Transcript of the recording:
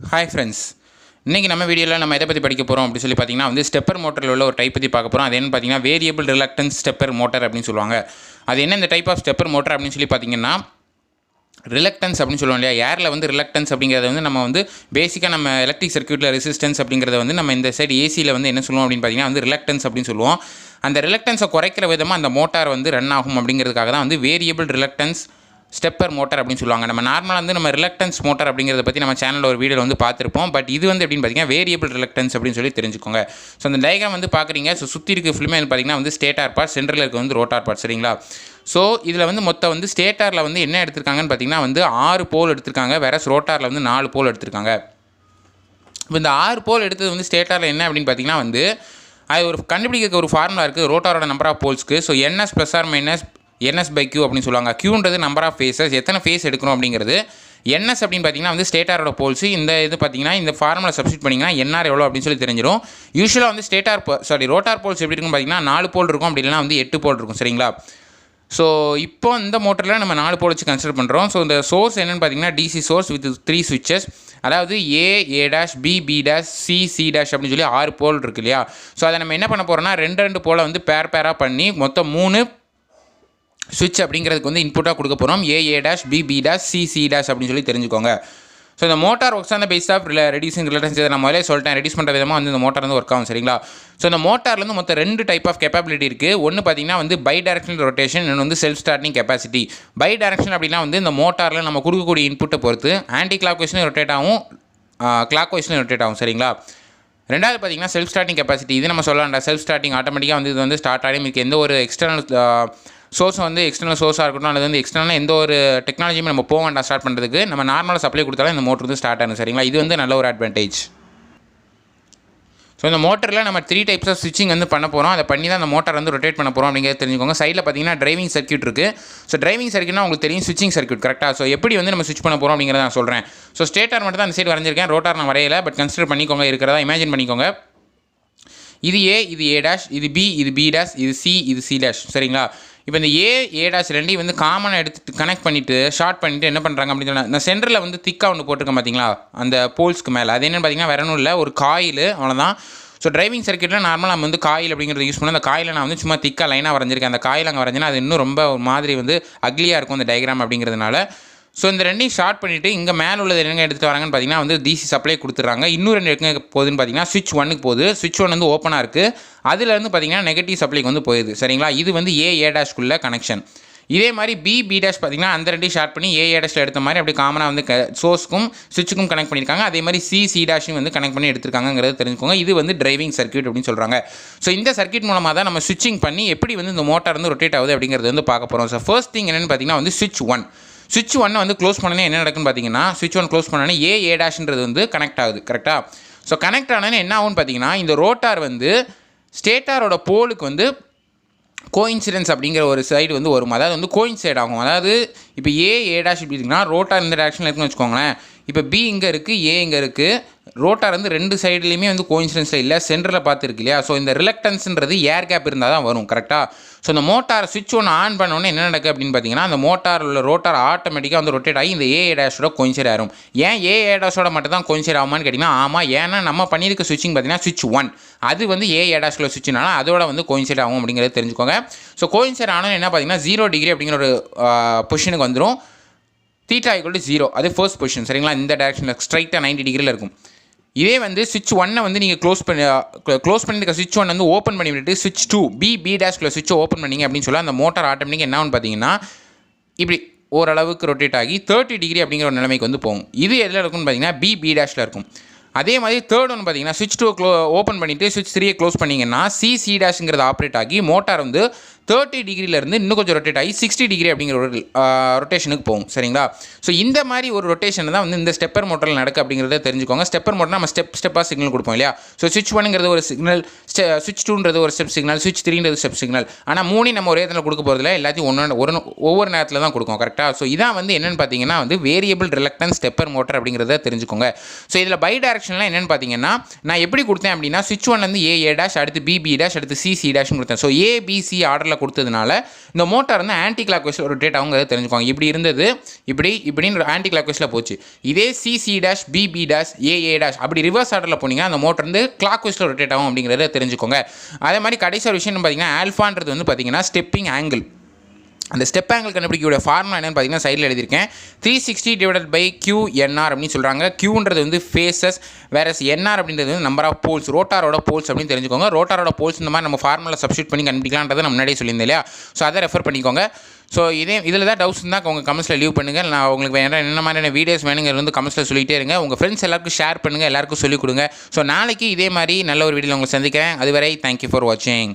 Hi friends, இன்றைக்கி நம்ம வீடியோவில் நம்ம எதை பற்றி படிக்க போகிறோம் அப்படின்னு சொல்லி பார்த்தீங்கன்னா வந்து ஸ்டெப்பர் மோட்டரில் உள்ள ஒரு டைப் பற்றி பார்க்க போகிறோம். அது என்னன்னு பார்த்தீங்கன்னா வேரியபிள் ரிலக்டன்ஸ் ஸ்டெப்பர் மோட்டர் அப்படின்னு சொல்லுவாங்க. அது என்ன இந்த டைப் ஆஃப் ஸ்டெப்பர் மோட்டர் அப்படின்னு சொல்லி பார்த்தீங்கன்னா ரிலக்டன்ஸ் அப்படின்னு சொல்லுவோம் இல்லையா. ஏரில் வந்து ரிலக்டன்ஸ் அப்படிங்கிறத வந்து நம்ம வந்து பேசிக்காக நம்ம எலக்ட்ரிக் சர்க்யூட்டில் ரெசிஸ்டன்ஸ் அப்படிங்கிறத வந்து நம்ம இந்த சைடு ஏசியில் வந்து என்ன சொல்லுவோம் அப்படின்னு பார்த்தீங்கன்னா வந்து ரிலக்டன்ஸ் அப்படின்னு சொல்லுவோம். அந்த ரிலக்டன்ஸை குறைக்கிற விதமாக அந்த மோட்டார் வந்து ரன் ஆகும் அப்படிங்கிறதுக்காக தான் வந்து வேரியபிள் ரிலக்டன்ஸ் ஸ்டெப்பர் மோட்டர் அப்படின்னு சொல்லுவாங்க. நம்ம நார்மலாக வந்து நம்ம ரிலக்டன்ஸ் மோட்டர் அப்படிங்கிறத பற்றி நம்ம சேனலில் ஒரு வீடியோ வந்து பார்த்துருப்போம். பட் இது வந்து எப்படின்னு பார்த்தீங்கன்னா வேரியபிள் ரிலக்டன்ஸ் அப்படின்னு சொல்லி தெரிஞ்சுக்கோங்க. ஸோ அந்த டயக்ராம் வந்து பார்க்குறீங்க. ஸோ சுற்றி இருக்க ஃபுல்லுமே பார்த்தீங்கன்னா வந்து ஸ்டேட்டார் பார்ட், சென்டரில் இருக்க வந்து ரோட்டார் பார்ட். சரிங்களா? ஸோ இதில் வந்து மொத்தம் வந்து ஸ்டேட்டாரில் வந்து என்ன எடுத்திருக்காங்கன்னு பார்த்தீங்கன்னா வந்து 6 போல் எடுத்திருக்காங்க. வேற ரோட்டாரில் வந்து 4 போல் எடுத்திருக்காங்க. இப்போ இந்த 6 போல் எடுத்தது வந்து ஸ்டேட்டாரில் என்ன அப்படின்னு பார்த்தீங்கன்னா வந்து அது ஒரு கண்டுபிடிக்க ஒரு ஃபார்முலா இருக்குது ரோட்டாரோட நம்பர் ஆஃப் போல்ஸ்க்கு. ஸோ NS + or -NS/Q அப்படின்னு சொல்லுவாங்க. Qன்றது நம்பர் ஆஃப் ஃபேஸஸ், எத்தனை ஃபேஸ் எடுக்கணும் அப்படிங்கிறது. NS அப்படின்னு பார்த்தீங்கன்னா வந்து ஸ்டேட்டாரோட போல்ஸ். இந்த இது பார்த்தீங்கன்னா இந்த ஃபார்முலா சப்ஸ்டிட் பண்ணிங்கன்னா NR எவ்வளோ அப்படின்னு சொல்லி தெரிஞ்சிடும். யூஸ்வலாக வந்து ரோட்டார் போல்ஸ் எப்படி இருக்குன்னு பார்த்தீங்கன்னா 4 போல் இருக்கும், அப்படி இல்லைனா வந்து 8 போல் இருக்கும். சரிங்களா? ஸோ இப்போ இந்த மோட்டரில் நம்ம 4 போல் வச்சு கன்சிடர் பண்ணுறோம். ஸோ இந்த சோர்ஸ் என்னென்னு பார்த்தீங்கன்னா DC சோர்ஸ் வித் 3 சுவிச்சஸ், அதாவது A, B, B', C அப்படின்னு சொல்லி 6 போல் இருக்கு இல்லையா. ஸோ அதை நம்ம என்ன பண்ண போகிறோம்னா 2 போலை வந்து பேராக பண்ணி மொத்தம் 3 சுவிட்ச் அப்படிங்கிறதுக்கு வந்து இன்புட்டாக கொடுக்க போகிறோம். A, B, C அப்படின்னு சொல்லி தெரிஞ்சுக்கோங்க. ஸோ இந்த motor works on the base of reducing reluctance. இதை நான் முதலே சொல்லிட்டேன், ரெடியூஸ் பண்ணுற விதமாக வந்து இந்த மோட்டார் வந்து ஒர்க் ஆகும். சரிங்களா? ஸோ இந்த மோட்டார்லேருந்து மொத்தம் 2 டைப் ஆஃப் கெப்பாபிலிட்டி இருக்குது. ஒன்று பார்த்தீங்கன்னா வந்து பை டைரக்ஷனல் ரொட்டேஷன், இன்னொன்று வந்து self starting capacity. Bidirection அப்படின்னா வந்து இந்த மோட்டாரில் நம்ம கொடுக்கக்கூடிய இன்புட்டை பொறுத்து ஆன்டி கிளாக் வைஸ்லையும் ரொட்டேட் ஆகும், கிளாக் வைஸ்லையும் ரொட்டேட் ஆகும். சரிங்களா? ரெண்டாவது பார்த்தீங்கன்னா செல்ஃப் ஸ்டார்டிங் கெப்பாசிட்டி. இது நம்ம சொல்லலாம்டா, செல்ஃப் ஸ்டார்டிங் ஆட்டோமேட்டிக்காக வந்து இது வந்து ஸ்டார்ட் ஆகி இதுக்கு எந்த ஒரு எக்ஸ்டர்னல் சோர்ஸ் வந்து எக்ஸ்டர்னல் சோர்ஸாக இருக்கட்டும், அல்லது வந்து எக்ஸ்டர்னல் எந்த ஒரு டெக்னாலஜியுமே நம்ம போக வேண்டாம் ஸ்டார்ட் பண்ணுறதுக்கு. நம்ம நார்மலாக சப்ளை கொடுத்தாலும் இந்த மோட்டர் வந்து ஸ்டார்ட் ஆகும். சரிங்களா? இது வந்து நல்ல ஒரு அட்வான்டேஜ். ஸோ இந்த மோட்டரில் நம்ம 3 டைப்ஸ் ஆஃப் ஸ்விட்சிங் வந்து பண்ண போகிறோம். அதை பண்ணி தான் அந்த மோட்டார் வந்து ரொட்டேட் பண்ண போகிறோம் அப்படிங்கிறத தெரிஞ்சுக்கோங்க. சைடில் பார்த்தீங்கன்னா டிரைவிங் சர்க்யூட் இருக்குது. ஸோ டிரைவிங் சர்க்யூட்னா உங்களுக்கு தெரியும், ஸ்விட்சிங் சர்க்யூட். கரெக்டாக? ஸோ எப்படி வந்து நம்ம ஸ்விட்ச் பண்ண போகிறோம் அப்படிங்கிறத நான் சொல்கிறேன். ஸோ ஸ்டேட்டார் மட்டும் தான் அந்த சைடு வரைஞ்சிருக்கேன், ரோட்டார் நான் வரையலை. பட் கன்சிடர் பண்ணிக்கோங்க, இருக்கிறதா இமேஜின் பண்ணிக்கோங்க. இது A, இது A', இது B, இது B', இது C, இது C'. சரிங்களா? இப்போ இந்த A ரெண்டையும் வந்து காமனாக எடுத்துட்டு கனெக்ட் பண்ணிவிட்டு ஷார்ட் பண்ணிவிட்டு என்ன பண்ணுறாங்க அப்படின்னு சொன்னால், இந்த சென்டரில் வந்து திக்காக ஒன்று போட்டிருக்கேன் பார்த்தீங்களா அந்த போல்ஸ்க்கு மேலே. அது என்னென்னு பார்த்தீங்கன்னா வேற ஒன்றும் இல்லை, ஒரு காயில், அவ்வளோதான். ஸோ டிரைவிங் சர்க்யூட்டில் நார்மலாக நம்ம வந்து காயில் அப்படிங்கிறத யூஸ் பண்ணி அந்த காயில் நான் வந்து சும்மா திக்காக லைனாக வரைஞ்சிருக்கேன். அந்த காயில் அங்கே வரைஞ்சினா அது இன்னும் ரொம்ப ஒரு மாதிரி வந்து அக்லியாக இருக்கும் அந்த டயக்ராம் அப்படிங்கிறதுனால. ஸோ இந்த ரெண்டையும் ஷார்ட் பண்ணிவிட்டு இங்கே மேலே உள்ளது என்னங்க எடுத்துகிட்டு வராங்கன்னு பார்த்தீங்கன்னா வந்து DC சப்ளை கொடுத்துட்றாங்க. இன்னும் 2 எங்கே போகுதுன்னு பார்த்தீங்கன்னா ஸ்விட்ச் 1க்கு போகுது. ஸ்விட்ச் 1 வந்து ஓப்பனாக இருக்குது, அதுலேருந்து பார்த்தீங்கன்னா நெகட்டிவ் சப்ளைக்கு வந்து போயிடுது. சரிங்களா? இது வந்து A'-க்குள்ள கனெக்ஷன். இதே மாதிரி B பார்த்தீங்கன்னா அந்த 2 ஷார்ட் பண்ணி A'-ல எடுத்த மாதிரி அப்படி காமனாக வந்து சோர்ஸ்க்கும் ஸ்விட்சுக்கும் கனெக்ட் பண்ணியிருக்காங்க. அதே மாதிரி C' வந்து கனெக்ட் பண்ணி எடுத்துருக்காங்கிறத தெரிஞ்சுக்கோங்க. இது வந்து டிரைவிங் சர்க்யூட் அப்படின்னு சொல்கிறாங்க. ஸோ இந்த சர்க்யூட் மூலமாக தான் நம்ம ஸ்விட்சிங் பண்ணி எப்படி வந்து இந்த மோட்டார் வந்து ரொட்டேட் ஆகுது அப்படிங்கிறது வந்து பார்க்க போகிறோம். ஸோ ஃபர்ஸ்ட் திங் என்னென்னு பார்த்தீங்கன்னா வந்து ஸ்விட்ச் 1 வந்து க்ளோஸ் பண்ணனே என்ன நடக்குன்னு பார்த்தீங்கன்னா ஸ்விட்ச் 1 க்ளோஸ் பண்ணனே A'-ன்றது வந்து கனெக்ட் ஆகுது. கரெக்டாக? ஸோ கனெக்ட் ஆனே என்ன ஆகும்னு பார்த்தீங்கன்னா இந்த ரோட்டார் வந்து ஸ்டேட்டாரோட போலுக்கு வந்து கோயின்சிடென்ஸ் அப்படிங்கிற ஒரு சைடு வந்து வரும். அதாவது வந்து கோயின்சைட் ஆகும். அதாவது இப்போ A இப்படி இருக்குன்னா ரோட்டார் இந்த டேரக்ஷனில் இருக்குன்னு வச்சுக்கோங்களேன். இப்போ B இங்கே இருக்குது, A இங்கே இருக்குது. ரோட்டார் வந்து 2 சைட்லேயுமே வந்து கோயின்சிடென்ஸில் இல்லை, சென்டரில் பார்த்துருக்கு இல்லையா. ஸோ இந்த ரிலக்டன்ஸ்ன்றது ஏர் கேப் இருந்தால் தான் வரும். கரெக்டாக? ஸோ இந்த மோட்டார் ஸ்விட்ச் 1 ஆன் பண்ணோன்னே என்ன நடக்குது அப்படின்னு பார்த்தீங்கன்னா அந்த மோட்டார் உள்ள ரோட்டார் ஆட்டோமேட்டிக்காக வந்து ரொட்டேட் ஆகி இந்த A'-ஓட கோயின்சைட் ஆகும். ஏன் A'-ஓட மட்டும் தான் கோயின்சைட் ஆகுமான்னு கேட்டிங்கன்னா ஆமாம். ஏன்னா நம்ம பண்ணியிருக்க ஸ்விட்சிங் பார்த்தீங்கன்னா ஸ்விட்ச் 1 அது வந்து A'-க்குள்ள ஸ்விட்ச்னால அதோட வந்து கோயின்சைட் ஆகும் அப்படிங்கிறத தெரிஞ்சுக்கோங்க. ஸோ கோயின்சைட் ஆனால் என்ன பார்த்தீங்கன்னா 0 டிகிரி அப்படிங்கிற ஒரு பொசிஷனுக்கு வந்துடும். θ = 0, அது ஃபர்ஸ்ட் பொசிஷன். சரிங்களா? இந்த டேரக்ஷனில் ஸ்ட்ரைட்டாக 90 டிகிரியில் இருக்கும். இதே வந்து ஸ்விட்ச் 1 வந்து நீங்கள் க்ளோஸ் பண்ணியிருக்க ஸ்விட்ச் 1 வந்து ஓப்பன் பண்ணி விட்டுட்டு ஸ்விட்ச் 2 B'-க்குள்ள ஸ்விட்சை ஓப்பன் பண்ணிங்க அப்படின்னு சொல்ல அந்த மோட்டார் ஆட்டோமேட்டிக்காக என்ன ஆகும்னு பார்த்தீங்கன்னா இப்படி ஓரளவுக்கு ரொட்டேட் ஆகி 30 டிகிரி அப்படிங்கிற ஒரு நிலைமைக்கு வந்து போகும். இது எதில் இருக்குன்னு பார்த்தீங்கன்னா B'-ல இருக்கும். அதே மாதிரி தேர்ட் ஒன்று பார்த்தீங்கன்னா ஸ்விட்ச் 2 ஓப்பன் பண்ணிவிட்டு ஸ்விட்ச் 3 க்ளோஸ் பண்ணிங்கன்னா C'-ங்கிறது ஆப்ரேட் ஆகி மோட்டார் வந்து 30 டிகிரிலேருந்து இன்னும் கொஞ்சம் ரொட்டேட் ஆகி 60 டிகிரி அப்படிங்கிற ஒரு ரொட்டேஷனுக்கு போகும். சரிங்களா? ஸோ இந்த மாதிரி ஒரு ரொட்டேஷன் தான் வந்து இந்த ஸ்டெப்பர் மோட்டரில் நடக்கு அப்படிங்கிறத தெரிஞ்சுக்கோங்க. ஸ்டெப்பர் மோட்டர் நம்ம ஸ்டெப்பாக சிக்னல் கொடுப்போம் இல்லையா. ஸோ ஸ்விட்ச் 1ங்கிறது ஒரு சிக்னல், ஸ்விட்ச் 2ன்றது ஒரு ஸ்டெப் சிக்னல், ஸ்விட்ச் 3ன்றது ஸ்டெப் சிக்னல். ஆனால் 3 நம்ம ஒரே இடத்துல கொடுக்க போகிறதில்ல, எல்லாத்தையும் ஒவ்வொரு நேரத்தில் தான் கொடுக்கும். கரெக்டாக? ஸோ இதான் வந்து என்னென்னு பார்த்தீங்கன்னா வந்து வேரியபிள் ரிலக்டன்ஸ் ஸ்டெப்பர் மோட்டர் அப்படிங்கிறத தெரிஞ்சுக்கோங்க. ஸோ இதில் பை டைரக்ஷனில் என்னென்னு பார்த்தீங்கன்னா நான் எப்படி கொடுத்தேன் அப்படின்னா ஸ்விட்ச் 1 வந்து A', அடுத்து B', அடுத்து C' கொடுத்தேன். ஸோ A, B, C ஆர்டரில் கொடுத்ததுனால இந்த மோட்டார் வந்து ஆன்டி கிளாக் வைஸில் ரொட்டேட் ஆகுங்கிறத தெரிஞ்சுக்கோங்க. இப்படி இருந்தது, இப்படின்னு ஆன்டி கிளாக் வைஸில் போச்சு. இதே CC dash BB dash AA dash அப்படி ரிவர்ஸ் ஆர்டரில் போனீங்க அந்த மோட்டர் வந்து கிளாக் வைஸில் ரொட்டேட் ஆகும் அப்படிங்கிறத தெரிஞ்சுக்கோங்க. அதே மாதிரி கடைசி ஒரு விஷயம் பார்த்தீங்கன்னா ஆல்ஃபான்றது வந்து பார்த்தீங்கன்னா ஸ்டெப்பிங் ஆங்கிள். அந்த ஸ்டெப் ஆங்கிள் கண்டுபிடிக்கக்கூடிய ஃபார்முலா என்னன்னு பார்த்தீங்கன்னா சைடில் எழுதியிருக்கேன். 360/QNR அப்படின்னு சொல்கிறாங்க. Qன்றது வந்து ஃபேஸஸ், வேற NR அப்படின்றது வந்து நம்பர் ஆஃப் போல்ஸ், ரோட்டாரோட போல்ஸ் அப்படின்னு தெரிஞ்சுக்கோங்க. ரோட்டாரோட போல்ஸ் இந்த மாதிரி நம்ம ஃபார்முலா சப்ஸ்டியூட் பண்ணி கண்டுபிடிக்கலான்றதை நான் முன்னாடியே சொல்லியிருந்தேன் இல்லையா? ஸோ அதை ரெஃபர் பண்ணிக்கோங்க. ஸோ இதில் தான் டவுட்ஸ் இருந்தால் உங்கள் கமெண்ட்ஸில் லீவ் பண்ணுங்கள். நான் உங்களுக்கு வேறு என்ன மாதிரியான வீடியோஸ் வேணுங்கிறது வந்து கமெண்ட்ஸில் சொல்லிகிட்டே இருங்க. உங்கள் ஃப்ரெண்ட்ஸ் எல்லாருக்கும் ஷேர் பண்ணுங்கள், எல்லாருக்கும் சொல்லிக் கொடுங்க. ஸோ நாளைக்கு இதே மாதிரி நல்ல ஒரு வீடியோவில் உங்களை சந்திக்கிறேன். அதுவரை தேங்க்யூ ஃபார் வாட்சிங்.